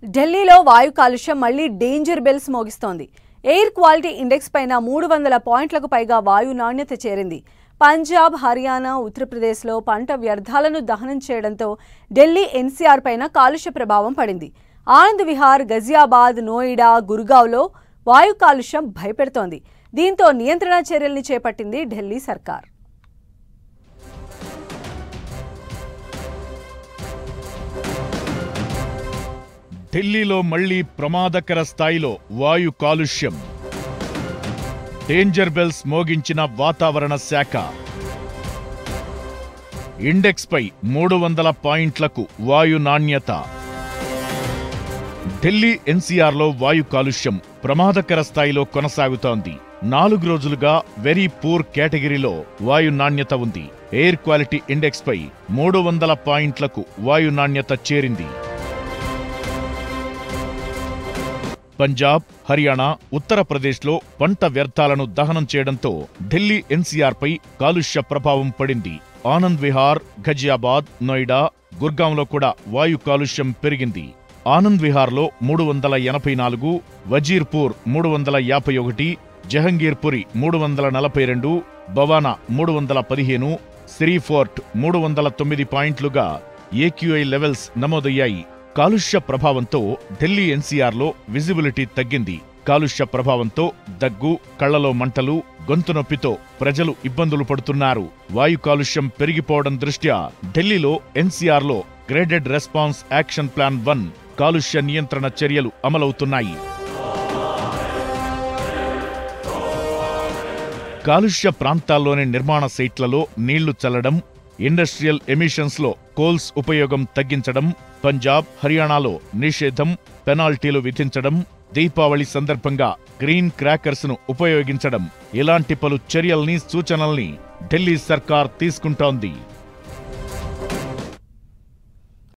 ఢిల్లీలో వాయు కాలుష్యం మళ్లీ డేంజర్ బెల్స్ మోగిస్తోంది. ఎయిర్ క్వాలిటీ ఇండెక్స్ పైన 300 పాయింట్లకు పైగా వాయు నాణ్యత చేరింది. పంజాబ్, హర్యానా, ఉత్తరప్రదేశ్లో పంట వ్యర్థాలను దహనం చేయడంతో ఢిల్లీ ఎన్సీఆర్ పైన కాలుష్య ప్రభావం పడింది. ఆనంద్ విహార్, గజియాబాద్, నోయిడా, గుర్గావ్లో వాయు కాలుష్యం భయపెడుతోంది. దీంతో నియంత్రణ చర్యల్ని చేపట్టింది ఢిల్లీ సర్కార్. ఢిల్లీలో మళ్లీ ప్రమాదకర స్థాయిలో వాయు కాలుష్యం. డేంజర్ బెల్స్ మోగించిన వాతావరణ శాఖ. ఇండెక్స్ పై 300 పాయింట్లకు వాయు నాణ్యత. ఢిల్లీ ఎన్సీఆర్లో వాయు కాలుష్యం ప్రమాదకర స్థాయిలో కొనసాగుతోంది. 4 రోజులుగా వెరీ పూర్ కేటగిరీలో వాయు నాణ్యత ఉంది. ఎయిర్ క్వాలిటీ ఇండెక్స్ పై 300 పాయింట్లకు వాయు నాణ్యత చేరింది. పంజాబ్, హర్యానా, ఉత్తరప్రదేశ్లో పంట వ్యర్థాలను దహనం చేయడంతో ఢిల్లీ ఎన్సీఆర్ పై కాలుష్య ప్రభావం పడింది. ఆనంద్ విహార్, గజియాబాద్, నోయిడా, గుర్గాంలో కూడా వాయు కాలుష్యం పెరిగింది. ఆనంద్ విహార్లో 384, వజీర్పూర్ 351, జహంగీర్పురి 342, బవానా 315, శ్రీఫోర్ట్ 309 పాయింట్లుగా ఏక్యూఐ లెవెల్స్ నమోదయ్యాయి. కాలుష్య ప్రభావంతో ఢిల్లీ ఎన్సీఆర్లో విజిబిలిటీ తగ్గింది. కాలుష్య ప్రభావంతో దగ్గు, కళ్లలో మంటలు, గొంతు నొప్పితో ప్రజలు ఇబ్బందులు పడుతున్నారు. వాయు కాలుష్యం పెరిగిపోవడం దృష్ట్యా ఢిల్లీలో ఎన్సీఆర్లో గ్రేడెడ్ రెస్పాన్స్ యాక్షన్ ప్లాన్ 1 కాలుష్య నియంత్రణ చర్యలు అమలవుతున్నాయి. కాలుష్య ప్రాంతాల్లోని నిర్మాణ సైట్లలో నీళ్లు చల్లడం, ఇండస్ట్రియల్ ఎమిషన్స్ లో కోల్స్ ఉపయోగం తగ్గించడం, పంజాబ్, హర్యానాలో నిషేధం, పెనాల్టీలు విధించడం, దీపావళి సందర్భంగా గ్రీన్ క్రాకర్స్ ను ఉపయోగించడం, ఇలాంటి పలు చర్యల్ని, సూచనల్ని ఢిల్లీ సర్కార్ తీసుకుంటోంది.